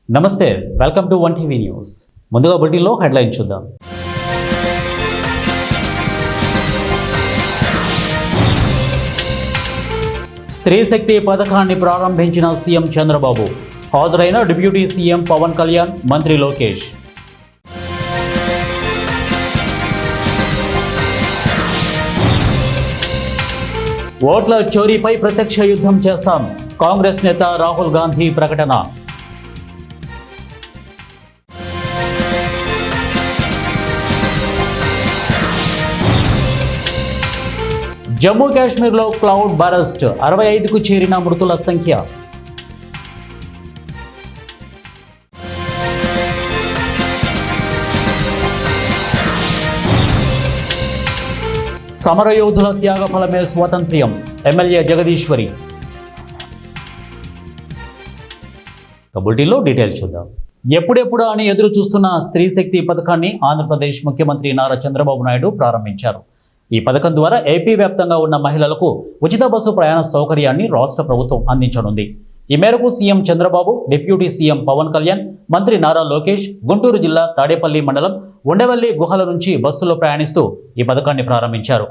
నమస్తే, welcome to one TV news. ముందుగా బులెటిన్లో హెడ్లైన్ చూద్దాం. స్త్రీ శక్తి పథకాన్ని ప్రారంభించిన సీఎం చంద్రబాబు. హాజరైన డిప్యూటీ సీఎం పవన్ కళ్యాణ్, మంత్రి లోకేష్. ఓట్ల చోరీపై ప్రత్యక్ష యుద్ధం చేస్తాం. కాంగ్రెస్ నేత రాహుల్ గాంధీ ప్రకటన. జమ్మూ కాశ్మీర్లో క్లౌడ్ బరస్ట్, 65కు చేరిన మృతుల సంఖ్య. సమరయోధుల త్యాగ ఫలమే స్వాతంత్ర్యం, ఎమ్మెల్యే జగదీశ్వరి. బులెటిన్లో డీటెయిల్స్ చూద్దాం. ఎప్పుడెప్పుడు అని ఎదురు చూస్తున్న స్త్రీ శక్తి పథకాన్ని ఆంధ్రప్రదేశ్ ముఖ్యమంత్రి నారా చంద్రబాబు నాయుడు ప్రారంభించారు. ఈ పథకం ద్వారా ఏపీ వ్యాప్తంగా ఉన్న మహిళలకు ఉచిత బస్సు ప్రయాణ సౌకర్యాన్ని రాష్ట్ర ప్రభుత్వం అందించనుంది. ఈ మేరకు CM Chandrababu, deputy CM Pawan Kalyan, మంత్రి నారా లోకేష్ గుంటూరు జిల్లా తాడేపల్లి మండలం ఉండవల్లి గుహల నుంచి బస్సులో ప్రయాణిస్తూ ఈ పథకాన్ని ప్రారంభించారు.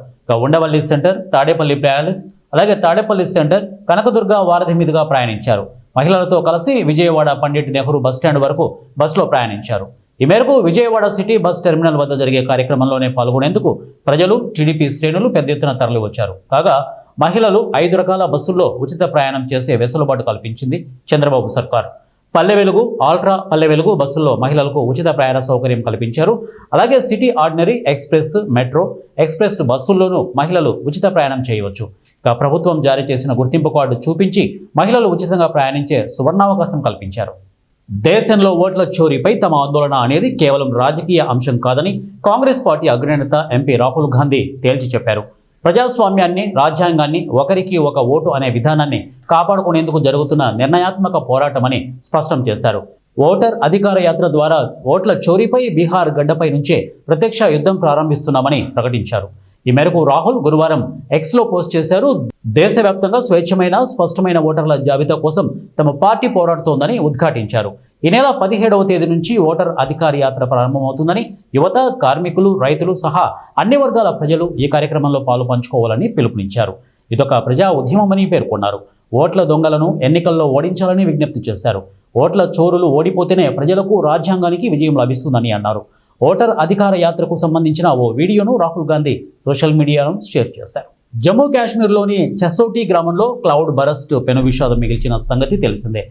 ఉండవల్లి సెంటర్, తాడేపల్లి ప్యాలెస్, అలాగే తాడేపల్లి సెంటర్, కనకదుర్గ వారధి మీదుగా ప్రయాణించారు. మహిళలతో కలిసి విజయవాడ పండిట్ నెహ్రూ బస్టాండ్ వరకు బస్సులో ప్రయాణించారు. ఈ మేరకు విజయవాడ సిటీ బస్ టెర్మినల్ వద్ద జరిగే కార్యక్రమంలోనే పాల్గొనేందుకు ప్రజలు, టీడీపీ శ్రేణులు పెద్ద ఎత్తున తరలివచ్చారు. కాగా మహిళలు 5 రకాల బస్సుల్లో ఉచిత ప్రయాణం చేసే వెసులుబాటు కల్పించింది చంద్రబాబు సర్కార్. పల్లె వెలుగు, ఆల్ట్రా పల్లె వెలుగు బస్సుల్లో మహిళలకు ఉచిత ప్రయాణ సౌకర్యం కల్పించారు. అలాగే city ordinary, express, metro, express బస్సుల్లోనూ మహిళలు ఉచిత ప్రయాణం చేయవచ్చు. ఇక ప్రభుత్వం జారీ చేసిన గుర్తింపు కార్డు చూపించి మహిళలు ఉచితంగా ప్రయాణించే సువర్ణావకాశం కల్పించారు. దేశంలో ఓట్ల చోరీపై తమ ఆందోళన అనేది కేవలం రాజకీయ అంశం కాదని కాంగ్రెస్ పార్టీ అగ్రనేత ఎంపీ రాహుల్ గాంధీ తేల్చి చెప్పారు. ప్రజాస్వామ్యాన్ని, రాజ్యాంగాన్ని, ఒకరికి ఒక ఓటు అనే విధానాన్ని కాపాడుకునేందుకు జరుగుతున్న నిర్ణయాత్మక పోరాటమని స్పష్టం చేశారు. ఓటర్ అధికార యాత్ర ద్వారా ఓట్ల చోరీపై బీహార్ గడ్డపై నుంచే ప్రత్యక్ష యుద్ధం ప్రారంభిస్తున్నామని ప్రకటించారు. ఈ మేరకు రాహుల్ గురువారం ఎక్స్లో పోస్ట్ చేశారు. దేశవ్యాప్తంగా స్వేచ్ఛమైన, స్పష్టమైన ఓటర్ల జాబితా కోసం తమ పార్టీ పోరాడుతోందని ఉద్ఘాటించారు. ఈ నెల 17వ తేదీ నుంచి ఓటర్ అధికార యాత్ర ప్రారంభమవుతుందని, యువత, కార్మికులు, రైతులు సహా అన్ని వర్గాల ప్రజలు ఈ కార్యక్రమంలో పాలు పంచుకోవాలని పిలుపునిచ్చారు. ఇదొక ప్రజా ఉద్యమమని పేర్కొన్నారు. ఓట్ల దొంగలను ఎన్నికల్లో ఓడించాలని విజ్ఞప్తి చేశారు. ఓట్ల చోరులు ఓడిపోతేనే ప్రజలకు, రాజ్యాంగానికి విజయం లభిస్తుందని అన్నారు. ఓటర్ అధికార యాత్రకు సంబంధించిన ఓ వీడియోను రాహుల్ గాంధీ సోషల్ మీడియాలో షేర్ చేశారు. జమ్మూ కాశ్మీర్లోని చసోటీ గ్రామంలో క్లౌడ్ బరస్ట్ పెను విషాదం మిగిల్చిన సంగతి తెలిసిందే.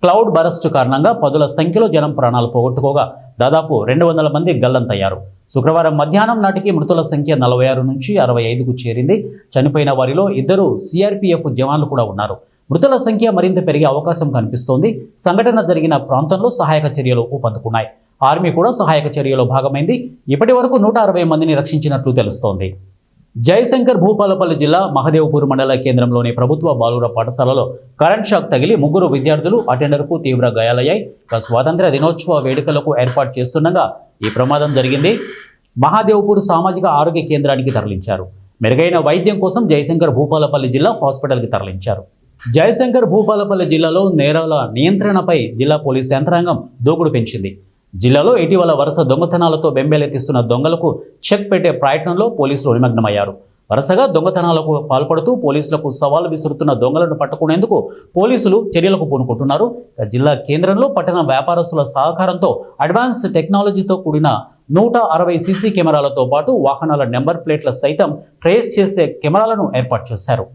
క్లౌడ్ బరస్ట్ కారణంగా పదుల సంఖ్యలో జనం ప్రాణాలు పోగొట్టుకోగా దాదాపు 200 మంది గల్లంతయ్యారు. శుక్రవారం మధ్యాహ్నం నాటికి మృతుల సంఖ్య 46 నుంచి 65కు చేరింది. చనిపోయిన వారిలో 2 సిఆర్పీఎఫ్ జవాన్లు కూడా ఉన్నారు. మృతుల సంఖ్య మరింత పెరిగే అవకాశం కనిపిస్తోంది. సంఘటన జరిగిన ప్రాంతంలో సహాయక చర్యలు ఊపందుకున్నాయి. ఆర్మీ కూడా సహాయక చర్యలో భాగమైంది. ఇప్పటి వరకు 160 మందిని రక్షించినట్లు తెలుస్తోంది. జయశంకర్ భూపాలపల్లి జిల్లా మహదేవ్పూర్ మండల కేంద్రంలోని ప్రభుత్వ బాలుర పాఠశాలలో కరెంట్ షాక్ తగిలి 3 విద్యార్థులు, అటెండర్కు తీవ్ర గాయాలయ్యాయి. స్వాతంత్ర్య దినోత్సవ వేడుకలకు ఏర్పాటు చేస్తుండగా ఈ ప్రమాదం జరిగింది. మహాదేవ్పూర్ సామాజిక ఆరోగ్య కేంద్రానికి తరలించారు. మెరుగైన వైద్యం కోసం జయశంకర్ భూపాలపల్లి జిల్లా హాస్పిటల్కి తరలించారు. జయశంకర్ భూపాలపల్లి జిల్లాలో నేరాల నియంత్రణపై జిల్లా పోలీసు యంత్రాంగం దూకుడు పెంచింది. జిల్లాలో ఇటీవల వరుస దొంగతనాలతో బెంబేలెత్తిస్తున్న దొంగలకు చెక్ పెట్టే ప్రయత్నంలో పోలీసులు నిమగ్నమయ్యారు. వరుసగా దొంగతనాలకు పాల్పడుతూ పోలీసులకు సవాల్ విసురుతున్న దొంగలను పట్టుకునేందుకు పోలీసులు చర్యలకు పూనుకుంటున్నారు. జిల్లా కేంద్రంలో పట్టణ వ్యాపారస్తుల సహకారంతో అడ్వాన్స్ టెక్నాలజీతో కూడిన 160 సీసీ కెమెరాలతో పాటు వాహనాల నెంబర్ ప్లేట్ల సైతం ట్రేస్ చేసే కెమెరాలను ఏర్పాటు చేశారు.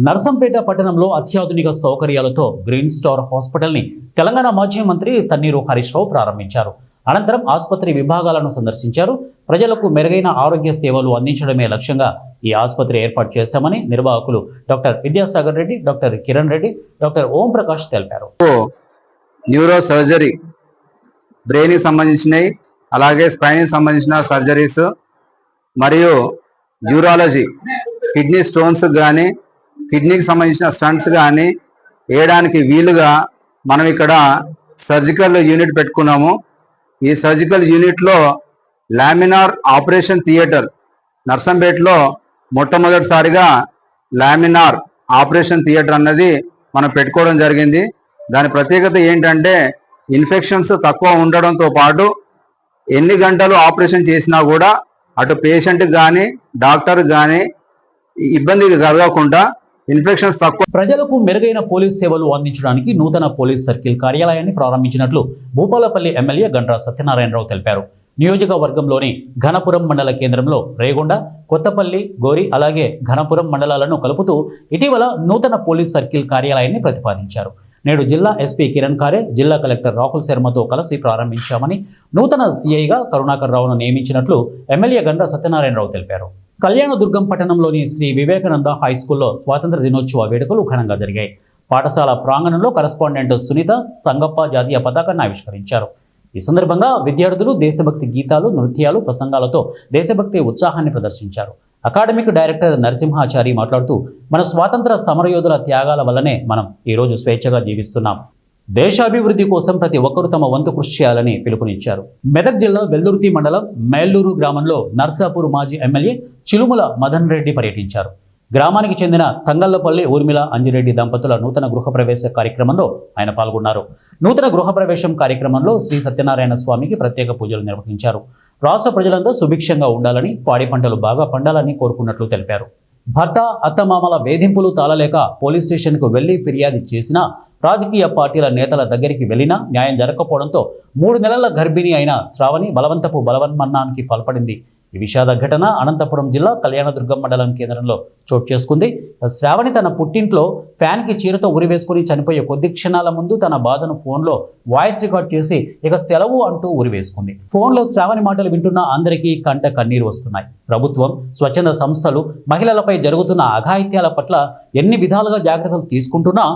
నర్సంపేట పట్టణంలో అత్యాధునిక సౌకర్యాలతో గ్రీన్ స్టార్ హాస్పిటల్ని తెలంగాణ మాజీ మంత్రి తన్నీరు హరీష్ రావు ప్రారంభించారు. అనంతరం ఆసుపత్రి విభాగాలను సందర్శించారు. ప్రజలకు మెరుగైన ఆరోగ్య సేవలు అందించడమే లక్ష్యంగా ఈ ఆసుపత్రి ఏర్పాటు చేశామని నిర్వాహకులు doctor Vidyasagar Reddy, doctor Kiran Reddy, doctor Om Prakash తెలిపారు. న్యూరో సర్జరీ, బ్రెయిన్కి సంబంధించినవి, అలాగే స్పైన్కి సంబంధించిన సర్జరీస్ మరియు యూరాలజీ, కిడ్నీ స్టోన్స్ కానీ, కిడ్నీకి సంబంధించిన స్టంట్స్ కానీ వేయడానికి వీలుగా మనం ఇక్కడ సర్జికల్ యూనిట్ పెట్టుకున్నాము. ఈ సర్జికల్ యూనిట్లో లామినార్ ఆపరేషన్ థియేటర్ నర్సంపేటలో మొట్టమొదటిసారిగా లామినార్ ఆపరేషన్ థియేటర్ అన్నది మనం పెట్టుకోవడం జరిగింది. దాని ప్రత్యేకత ఏంటంటే ఇన్ఫెక్షన్స్ తక్కువ ఉండడంతో పాటు ఎన్ని గంటలు ఆపరేషన్ చేసినా కూడా అటు పేషెంట్కి కానీ డాక్టర్కి కానీ ఇబ్బంది కలగకుండా ఇన్ఫెక్షన్స్ తక్కువ. ప్రజలకు మెరుగైన పోలీస్ సేవలు అందించడానికి నూతన పోలీస్ సర్కిల్ కార్యాలయాన్ని ప్రారంభించినట్లు భూపాలపల్లి ఎమ్మెల్యే గండ్ర సత్యనారాయణరావు తెలిపారు. నియోజకవర్గంలోని ఘనపురం మండల కేంద్రంలో రేగొండ, కొత్తపల్లి, గోరి అలాగే ఘనపురం మండలాలను కలుపుతూ ఇటీవల నూతన పోలీస్ సర్కిల్ కార్యాలయాన్ని ప్రతిపాదించారు. నేడు జిల్లా ఎస్పీ కిరణ్ ఖారే, జిల్లా కలెక్టర్ రాహుల్ శర్మతో కలిసి ప్రారంభించామని, నూతన సీఐగా కరుణాకర్ రావును నియమించినట్లు ఎమ్మెల్యే గండ్ర సత్యనారాయణరావు తెలిపారు. కళ్యాణదుర్గం పట్టణంలోని శ్రీ వివేకానంద హైస్కూల్లో స్వాతంత్ర దినోత్సవ వేడుకలు ఘనంగా జరిగాయి. పాఠశాల ప్రాంగణంలో కరెస్పాండెంట్ సునీత సంగప్ప జాతీయ పతాకాన్ని ఆవిష్కరించారు. ఈ సందర్భంగా విద్యార్థులు దేశభక్తి గీతాలు, నృత్యాలు, ప్రసంగాలతో దేశభక్తి ఉత్సాహాన్ని ప్రదర్శించారు. అకాడమిక్ డైరెక్టర్ నరసింహాచారి మాట్లాడుతూ, మన స్వాతంత్ర సమరయోధుల త్యాగాల వల్లనే మనం ఈరోజు స్వేచ్ఛగా జీవిస్తున్నాం. దేశాభివృద్ధి కోసం ప్రతి ఒక్కరూ తమ వంతు కృషి చేయాలని పిలుపునిచ్చారు. మెదక్ జిల్లా వెల్దుర్తి మండలం మేల్లూరు గ్రామంలో నర్సాపూర్ మాజీ ఎమ్మెల్యే చిలుముల మదన్ రెడ్డి పర్యటించారు. గ్రామానికి చెందిన తంగళ్లపల్లి ఊర్మిళ అంజిరెడ్డి దంపతుల నూతన గృహప్రవేశ కార్యక్రమంలో ఆయన పాల్గొన్నారు. నూతన గృహప్రవేశం కార్యక్రమంలో శ్రీ సత్యనారాయణ స్వామికి ప్రత్యేక పూజలు నిర్వహించారు. రాష్ట్ర ప్రజలంతా సుభిక్షంగా ఉండాలని, పాడి పంటలు బాగా పండాలని కోరుకున్నట్లు తెలిపారు. భర్త, అత్తమామల వేధింపులు తాళలేక పోలీస్ స్టేషన్కు వెళ్లి ఫిర్యాదు చేసినా, రాజకీయ పార్టీల నేతల దగ్గరికి వెళ్లినా న్యాయం జరగకపోవడంతో 3 నెలల గర్భిణి అయిన శ్రావణి బలవంతపు బలవన్మరణానికి పాల్పడింది. ఈ విషాద ఘటన అనంతపురం జిల్లా కళ్యాణదుర్గం మండలం కేంద్రంలో చోటు చేసుకుంది. శ్రావణి తన పుట్టింట్లో ఫ్యాన్కి చీరతో ఉరివేసుకుని చనిపోయే కొద్ది క్షణాల ముందు తన బాధను ఫోన్లో వాయిస్ రికార్డ్ చేసి ఇక సెలవు అంటూ ఉరివేసుకుంది. ఫోన్లో శ్రావణి మాటలు వింటున్న అందరికీ కంట కన్నీరు వస్తున్నాయి. ప్రభుత్వం, స్వచ్ఛంద సంస్థలు మహిళలపై జరుగుతున్న అఘాయిత్యాల పట్ల ఎన్ని విధాలుగా జాగ్రత్తలు తీసుకుంటున్నా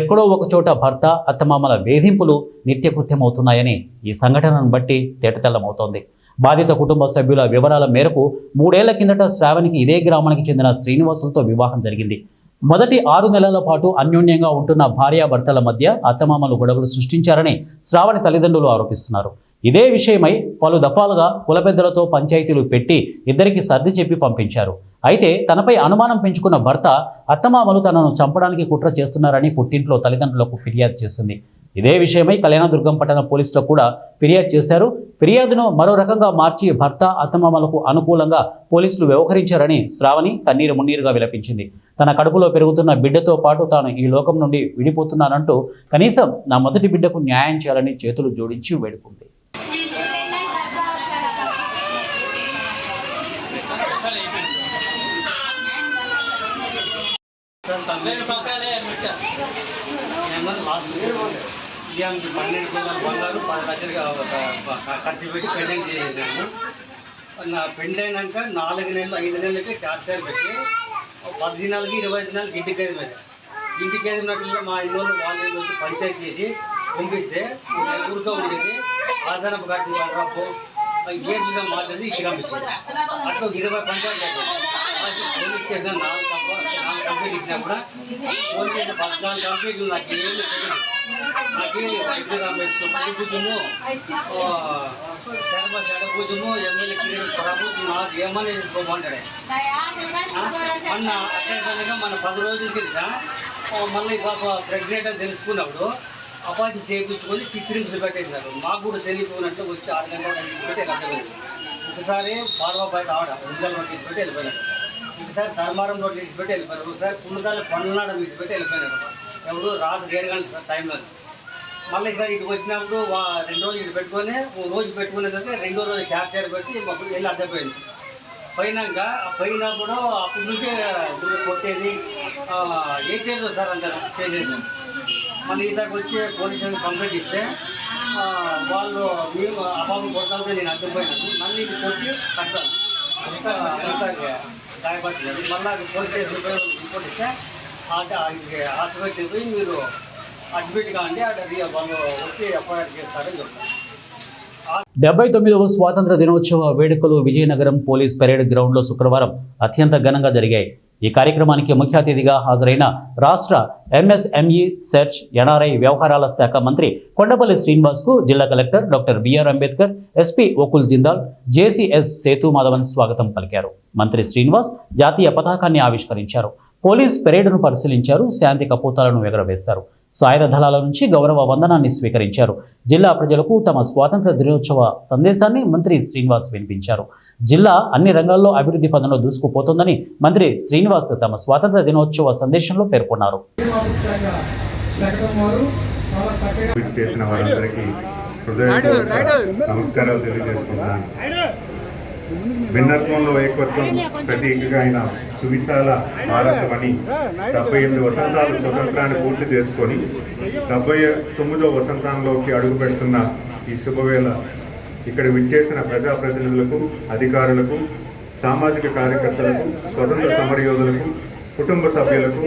ఎక్కడో ఒకచోట భర్త, అత్తమామల వేధింపులు నిత్యకృత్యమవుతున్నాయని ఈ సంఘటనను బట్టి తేటతెల్లమవుతోంది. బాధిత కుటుంబ సభ్యుల వివరాల మేరకు 3 ఏళ్ల కిందట శ్రావణికి ఇదే గ్రామానికి చెందిన శ్రీనివాసులతో వివాహం జరిగింది. మొదటి 6 నెలల పాటు అన్యోన్యంగా ఉంటున్న భార్యాభర్తల మధ్య అత్తమామలు గొడవలు సృష్టించారని శ్రావణి తల్లిదండ్రులు ఆరోపిస్తున్నారు. ఇదే విషయమై పలు దఫాలుగా కులపెద్దలతో పంచాయతీలు పెట్టి ఇద్దరికి సర్ది చెప్పి పంపించారు. అయితే తనపై అనుమానం పెంచుకున్న భర్త, అత్తమామలు తనను చంపడానికి కుట్ర చేస్తున్నారని పుట్టింట్లో తల్లిదండ్రులకు ఫిర్యాదు చేసింది. ఇదే విషయమై కళ్యాణదుర్గం పట్టణ పోలీసులకు కూడా ఫిర్యాదు చేశారు. ఫిర్యాదును మరో రకంగా మార్చి భర్త, అత్తమామలకు అనుకూలంగా పోలీసులు వ్యవహరించారని శ్రావణి కన్నీరు మున్నీరుగా విలపించింది. తన కడుపులో పెరుగుతున్న బిడ్డతో పాటు తాను ఈ లోకం నుండి విడిపోతున్నానంటూ కనీసం నా మొదటి బిడ్డకు న్యాయం చేయాలని చేతులు జోడించి వేడుకుంది. బియ్యానికి 12 కిలోల బంగారు 10 లక్షలు ఖర్చు పెట్టి పెండింగ్ చేసేసాము. నా పెండైనాక 4 నెలలు 5 నెలలకి టార్చర్ పెట్టి 10 దినాలకి 20 దినాలకి ఇంటికి ఎదిగినట్లు మా ఇల్లు వాళ్ళు వచ్చి పంచాయతీ చేసి పంపిస్తే ఊరితో ఉండేసి ఆధారపు కట్టిన రప్పు గేట్లుగా మాట్లాడి ఇంటికి పంపించింది. అట్లా 20 పంచాయతీ పోలీస్ స్టేషన్ 4 కంప్లీట్ ఇచ్చినా కూడా పోలీస్ 14 కంప్లీట్లు నాకు ఏమి నాకే వైద్య రామేశ్వరం పూజము పూజము ఎమ్మెల్యే ప్రభుత్వం నాకు ఏమని తీసుకోమంటాడే మొన్న అత్యధికంగా మన 10 రోజుల కింద మళ్ళీ పాప ప్రెగ్నెంట్ అని తెలుసుకున్నప్పుడు అపాయింట్ చేయించుకొని చిత్రింపులు పెట్టేసినారు. మాకు కూడా తెలియకున్నట్లు వచ్చి 6 గంటల తీసుకుంటే వెళ్ళిపోయింది. ఒకసారి పార్వాబాయ్ ఆవిడ ఉండాలని తీసుకుంటే వెళ్ళిపోయినారు. ఒకసారి ధర్మారం రోడ్లు విడిచిపెట్టి వెళ్ళిపోయినారు. ఒకసారి పుల్లదాలు పండ్లనాడ విడిచిపెట్టి వెళ్ళిపోయినారు. ఎవరు రాత్రి 7 గంటల టైంలో. మళ్ళీ సార్ ఇటుకు వచ్చినప్పుడు 2 రోజులు ఇటు పెట్టుకొని రోజు పెట్టుకునేసరికి 2వ రోజు క్యాప్చర్ పెట్టి మాకు వెళ్ళి అడ్డపోయింది. పోయినాక పోయినా కూడా అప్పటి నుంచే కొట్టేది ఏం చేయదు సార్ అంత చేసేది. మళ్ళీ ఇతకు వచ్చి పోలీస్ స్టేషన్ కంప్లైంట్ ఇస్తే వాళ్ళు మేము అపాపం కొట్టాలంటే నేను అడ్డుపోయినాను. మళ్ళీ ఇది కొట్టి కట్టాను అంతా గాయపడుతుంది. మళ్ళీ పోలీస్ స్టేషన్ రిపోర్ట్ ఇస్తే హాస్పిటల్కి పోయి మీరు అడ్మిట్ కాండి, అది వాళ్ళు వచ్చి ఎఫ్ఐఆర్ చేస్తారని చెప్తారు. 79వ స్వాతంత్ర దినోత్సవ వేడుకలు విజయనగరం పోలీస్ పెరేడ్ గ్రౌండ్లో శుక్రవారం అత్యంత ఘనంగా జరిగాయి. ఈ కార్యక్రమానికి ముఖ్య అతిథిగా హాజరైన రాష్ట్ర ఎంఎస్ఎంఈ సెర్చ్ ఎన్ఆర్ఐ వ్యవహారాల శాఖ మంత్రి కొండపల్లి శ్రీనివాస్కు జిల్లా collector doctor B R Ambedkar, SP ఓకుల్ జిందాల్, జేసీఎస్ సేతు మాధవన్ స్వాగతం పలికారు. మంత్రి శ్రీనివాస్ జాతీయ పతాకాన్ని ఆవిష్కరించారు. పోలీస్ పెరేడ్ను పరిశీలించారు. శాంతి కపోతాలను ఎగరవేశారు. సాయుధ దళాల నుంచి గౌరవ వందనాన్ని స్వీకరించారు. జిల్లా ప్రజలకు తమ స్వాతంత్ర దినోత్సవ సందేశాన్ని మంత్రి శ్రీనివాస్ వినిపించారు. జిల్లా అన్ని రంగాల్లో అభివృద్ధి పదంలో దూసుకుపోతోందని మంత్రి శ్రీనివాస్ తమ స్వాతంత్ర దినోత్సవ సందేశంలో పేర్కొన్నారు. చేసిన వారందరికీ హృదయపూర్వక నమస్కారాలు తెలియజేస్తున్నాను. భిన్నత్వంలో ఏకత్వం ప్రతీకగా అయిన సువిశాల భారతమని 78 వసంతాలు స్వతంత్రాన్ని పూర్తి చేసుకొని 79వ వసంతంలోకి అడుగుపెడుతున్న ఈ శుభవేళ ఇక్కడ విచ్చేసిన ప్రజాప్రతినిధులకు, అధికారులకు, సామాజిక కార్యకర్తలకు, స్వతంత్ర సమరయోధులకు, కుటుంబ సభ్యులకు,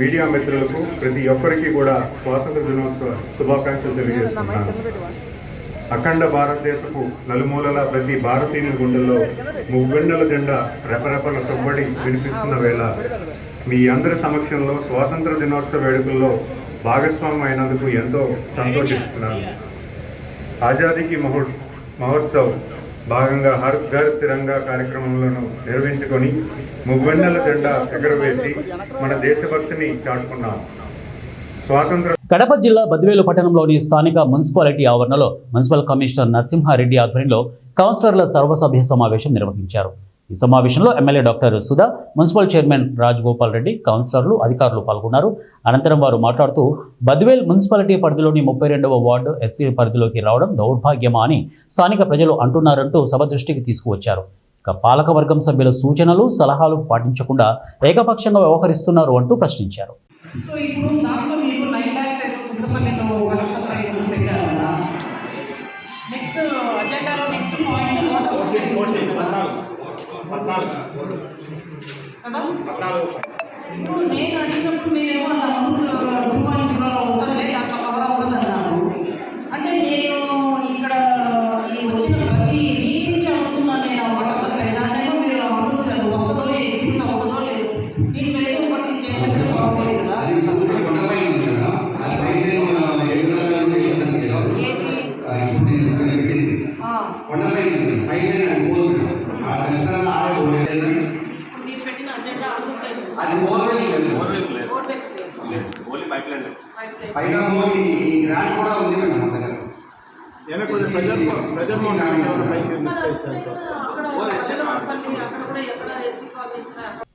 మీడియా మిత్రులకు ప్రతి ఒక్కరికి కూడా స్వాతంత్ర దినోత్సవ శుభాకాంక్షలు తెలియజేస్తున్నాను. అఖండ భారతదేశపు నలుమూలల ప్రతి భారతీయుని గుండెల్లో మువ్వెన్నెల జెండా రెపరెపల సొబ్బడి వినిపిస్తున్న వేళ మీ అందరి సమక్షంలో స్వాతంత్ర దినోత్సవ వేడుకల్లో భాగస్వామ్యం అయినందుకు ఎంతో సంతోషిస్తున్నాను. ఆజాదీకి మహోత్సవ్ భాగంగా హర్ ఘర్ తిరంగా కార్యక్రమంలో నిర్వహించుకొని మువ్వెన్నెల జెండా ఎగరవేసి మన దేశభక్తిని చాటుకున్నాం. కడప జిల్లా బద్వేలు పట్టణంలోని స్థానిక మున్సిపాలిటీ ఆవరణలో మున్సిపల్ కమిషనర్ నరసింహారెడ్డి ఆధ్వర్యంలో కౌన్సిలర్ల సర్వసభ్య సమావేశం నిర్వహించారు. ఈ సమావేశంలో MLA doctor Sudha, municipal chairman Rajagopal Reddy, కౌన్సిలర్లు, అధికారులు పాల్గొన్నారు. అనంతరం వారు మాట్లాడుతూ బద్వేల్ మున్సిపాలిటీ పరిధిలోని 32వ వార్డు ఎస్సీ పరిధిలోకి రావడం దౌర్భాగ్యమా అని స్థానిక ప్రజలు అంటున్నారంటూ సభ దృష్టికి తీసుకువచ్చారు. ఇక పాలకవర్గం సభ్యుల సూచనలు, సలహాలు పాటించకుండా ఏకపక్షంగా వ్యవహరిస్తున్నారు అంటూ ప్రశ్నించారు. సో ఇప్పుడు దాంట్లో మీరు 9 lakhs అయితే కుందపల్లిలో వాటర్ సప్లై కోసం పెట్టారు కదా. నెక్స్ట్ అజెండాలో నెక్స్ట్ పాయింట్ వాటర్ సప్లై కదా. ఇప్పుడు నేను అడిగినప్పుడు మీరేమో అమౌంట్ రూపాయలు వస్తుందిలే, దాంట్లో కవర్ అవ్వదు అన్నారు. అంటే నేను ఇక్కడ ఈ వచ్చిన ప్రతి మీటింగ్కి అడుగుతున్నాను నేను వాటర్ సప్లై. దాన్నేమో మీరు అమౌంట్ వస్తుందో వేసుకుంటే అవ్వదో లేదు. దీంట్లో ఏదో ఒకటి చేసేస్తే బాగుంటుంది కదా. మీరు పెట్టిన అజెండా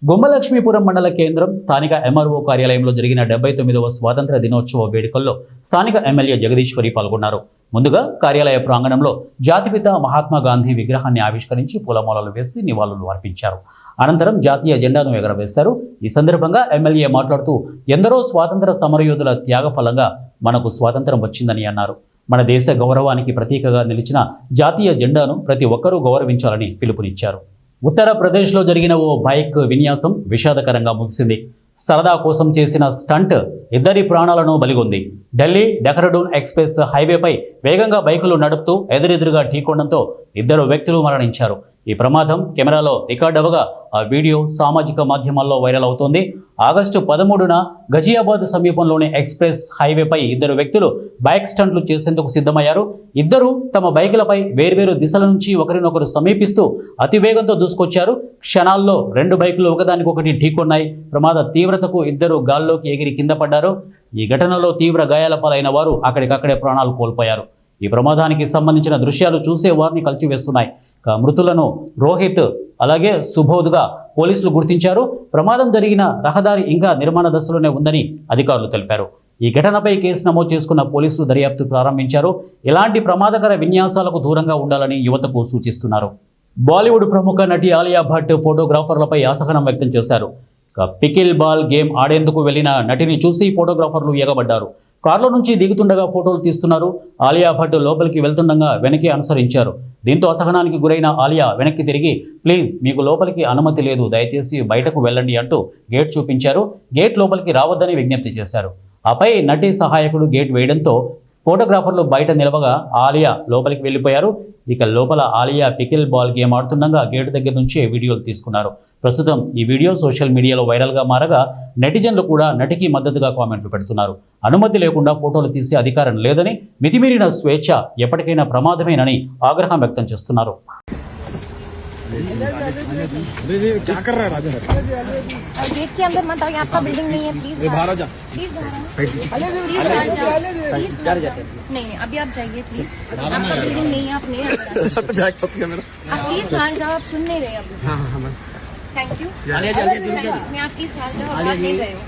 గుమ్మలక్ష్మీపురం మండల కేంద్రం స్థానిక ఎంఆర్ఓ కార్యాలయంలో జరిగిన 79వ స్వాతంత్ర దినోత్సవ వేడుకల్లో స్థానిక ఎమ్మెల్యే జగదీశ్వరి పాల్గొన్నారు. ముందుగా కార్యాలయ ప్రాంగణంలో జాతిపిత మహాత్మా గాంధీ విగ్రహాన్ని ఆవిష్కరించి పూలమాలలు వేసి నివాళులు అర్పించారు. అనంతరం జాతీయ జెండాను ఎగరవేశారు. ఈ సందర్భంగా ఎమ్మెల్యే మాట్లాడుతూ ఎందరో స్వాతంత్ర సమరయోధుల త్యాగ ఫలంగా మనకు స్వాతంత్రం వచ్చిందని అన్నారు. మన దేశ గౌరవానికి ప్రతీకగా నిలిచిన జాతీయ జెండాను ప్రతి ఒక్కరూ గౌరవించాలని పిలుపునిచ్చారు. ఉత్తరప్రదేశ్లో జరిగిన ఓ బైక్ విన్యాసం విషాదకరంగా ముగిసింది. సరదా కోసం చేసిన స్టంట్ ఇద్దరి ప్రాణాలను బలిగొంది. ఢిల్లీ డెహ్రాడూన్ ఎక్స్ప్రెస్ హైవేపై వేగంగా బైకులు నడుపుతూ ఎదురెదురుగా ఢీకొనడంతో 2 వ్యక్తులు మరణించారు. ఈ ప్రమాదం కెమెరాలో రికార్డ్ అవ్వగా ఆ వీడియో సామాజిక మాధ్యమాల్లో వైరల్ అవుతోంది. ఆగస్టు 13న గజియాబాద్ సమీపంలోని ఎక్స్ప్రెస్ హైవేపై 2 వ్యక్తులు బైక్ స్టంట్లు చేసేందుకు సిద్ధమయ్యారు. ఇద్దరు తమ బైకులపై వేర్వేరు దిశల నుంచి ఒకరినొకరు సమీపిస్తూ అతివేగంతో దూసుకొచ్చారు. క్షణాల్లో 2 బైకులు ఒకదానికొకటి ఢీకొన్నాయి. ప్రమాద తీవ్రతకు 2 గాల్లోకి ఎగిరి కింద పడ్డారు. ఈ ఘటనలో తీవ్ర గాయాల పాలైన వారు అక్కడికక్కడే ప్రాణాలు కోల్పోయారు. ఈ ప్రమాదానికి సంబంధించిన దృశ్యాలు చూసే వారిని కలిచివేస్తున్నాయి. మృతులను రోహిత్ అలాగే సుబోధ్గా పోలీసులు గుర్తించారు. ప్రమాదం జరిగిన రహదారి ఇంకా నిర్మాణ దశలోనే ఉందని అధికారులు తెలిపారు. ఈ ఘటనపై కేసు నమోదు చేసుకున్న పోలీసులు దర్యాప్తు ప్రారంభించారు. ఇలాంటి ప్రమాదకర విన్యాసాలకు దూరంగా ఉండాలని యువతకు సూచిస్తున్నారు. బాలీవుడ్ ప్రముఖ నటి ఆలియా భట్ ఫోటోగ్రాఫర్లపై అసహనం వ్యక్తం చేశారు. పికిల్ బాల్ గేమ్ ఆడేందుకు వెళ్లిన నటిని చూసి ఫోటోగ్రాఫర్లు ఎగబడ్డారు. కారులో నుంచి దిగుతుండగా ఫోటోలు తీస్తున్నారు. ఆలియా భట్ లోపలికి వెళ్తుండగా వెనక్కి అనుసరించారు. దీంతో అసహనానికి గురైన ఆలియా వెనక్కి తిరిగి ప్లీజ్ మీకు లోపలికి అనుమతి లేదు, దయచేసి బయటకు వెళ్ళండి అంటూ గేట్ చూపించారు. గేట్ లోపలికి రావద్దని విజ్ఞప్తి చేశారు. ఆపై నటి సహాయకుడు గేట్ వేయడంతో ఫోటోగ్రాఫర్లు బయట నిలవగా ఆలియా లోపలికి వెళ్ళిపోయారు. ఇక లోపల ఆలియా పికిల్ బాల్ గేమ్ ఆడుతుండగా గేటు దగ్గర నుంచే వీడియోలు తీసుకున్నారు. ప్రస్తుతం ఈ వీడియో సోషల్ మీడియాలో వైరల్గా మారగా నెటిజన్లు కూడా నటికి మద్దతుగా కామెంట్లు పెడుతున్నారు. అనుమతి లేకుండా ఫోటోలు తీసే అధికారం లేదని, మితిమీరిన స్వేచ్ఛ ఎప్పటికైనా ప్రమాదమేనని ఆగ్రహం వ్యక్తం చేస్తున్నారు. क्या कर रहा है राजा? गेट के अंदर मत आओ, यहाँ आपका बिल्डिंग नहीं है, प्लीज बाहर आ जा। प्लीज बाहर नहीं, अभी आप जाइए प्लीज, आपका बिल्डिंग नहीं है, आप नहीं आप प्लीज बाहर जाओ, आप सुन नहीं रहे अभी। थैंक यू, मैं आप प्लीज बाहर जाओ, आप नहीं गए हो।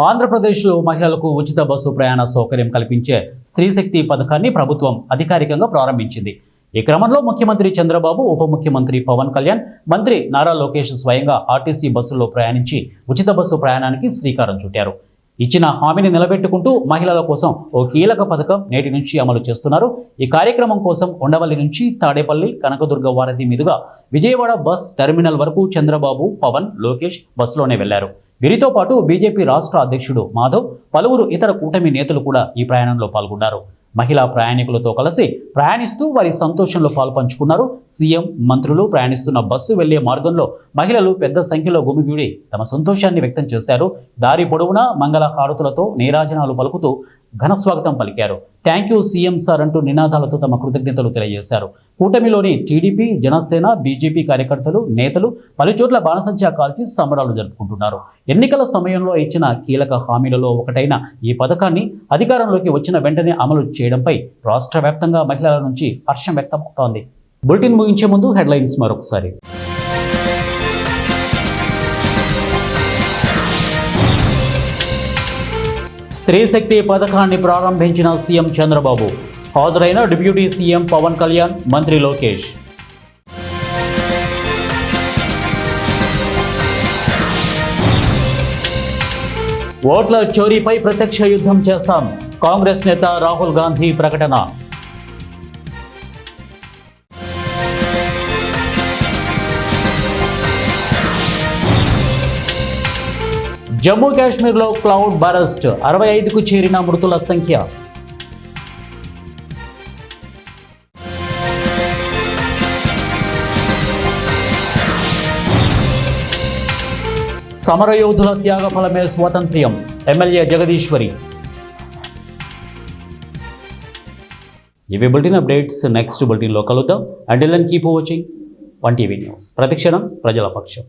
ఆంధ్రప్రదేశ్లో మహిళలకు ఉచిత బస్సు ప్రయాణ సౌకర్యం కల్పించే స్త్రీ శక్తి పథకాన్ని ప్రభుత్వం అధికారికంగా ప్రారంభించింది. ఈ క్రమంలో ముఖ్యమంత్రి చంద్రబాబు, ఉప ముఖ్యమంత్రి పవన్ కళ్యాణ్, మంత్రి నారా లోకేష్ స్వయంగా ఆర్టీసీ బస్సుల్లో ప్రయాణించి ఉచిత బస్సు ప్రయాణానికి శ్రీకారం చుట్టారు. ఇచ్చిన హామీని నిలబెట్టుకుంటూ మహిళల కోసం ఓ కీలక పథకం నేటి నుంచి అమలు చేస్తున్నారు. ఈ కార్యక్రమం కోసం ఉండవల్లి నుంచి తాడేపల్లి, కనకదుర్గ వారధి మీదుగా విజయవాడ బస్ టెర్మినల్ వరకు చంద్రబాబు, పవన్, లోకేష్ బస్సులోనే వెళ్లారు. వీరితో పాటు బీజేపీ రాష్ట్ర అధ్యక్షుడు మాధవ్, పలువురు ఇతర కూటమి నేతలు కూడా ఈ ప్రయాణంలో పాల్గొన్నారు. మహిళా ప్రయాణికులతో కలిసి ప్రయాణిస్తూ వారి సంతోషంలో పాల్పంచుకున్నారు. సీఎం, మంత్రులు ప్రయాణిస్తున్న బస్సు వెళ్లే మార్గంలో మహిళలు పెద్ద సంఖ్యలో గుమిగూడి తమ సంతోషాన్ని వ్యక్తం చేశారు. దారి పొడవునా మంగళ హారతులతో నీరాజనాలు పలుకుతూ ఘనస్వాగతం పలికారు. థ్యాంక్ యూ సీఎం సార్ అంటూ నినాదాలతో తమ కృతజ్ఞతలు తెలియజేశారు. కూటమిలోని టీడీపీ, జనసేన, బీజేపీ కార్యకర్తలు, నేతలు పలుచోట్ల బాణసంచా కాల్చి సంబరాలు జరుపుకుంటున్నారు. ఎన్నికల సమయంలో ఇచ్చిన కీలక హామీలలో ఒకటైన ఈ పథకాన్ని అధికారంలోకి వచ్చిన వెంటనే అమలు చేయడంపై రాష్ట్ర వ్యాప్తంగా మహిళల నుంచి హర్షం వ్యక్తమవుతోంది. బులెటిన్ ముగించే ముందు హెడ్లైన్స్ మరొకసారి. స్త్రీ శక్తి పథకాన్ని ప్రారంభించిన సీఎం చంద్రబాబు, హాజరైన డిప్యూటీ సీఎం పవన్ కళ్యాణ్, మంత్రి లోకేష్. ఓట్ల చోరీపై ప్రత్యక్ష యుద్ధం చేస్తాం, కాంగ్రెస్ నేత రాహుల్ గాంధీ ప్రకటన. జమ్మూ కాశ్మీర్లో క్లౌడ్ బరస్ట్, 65కు చేరిన మృతుల సంఖ్య. సమరయోధుల త్యాగఫలమే స్వాతంత్ర్యం, ఎమ్మెల్యే జగదీశ్వరి. ఇవి బులెటిన్ అప్డేట్స్. నెక్స్ట్ బులెటిన్లో కలుద్దాం. Until then keep watching 1 TV news. ప్రతిక్షణం ప్రజల పక్షం.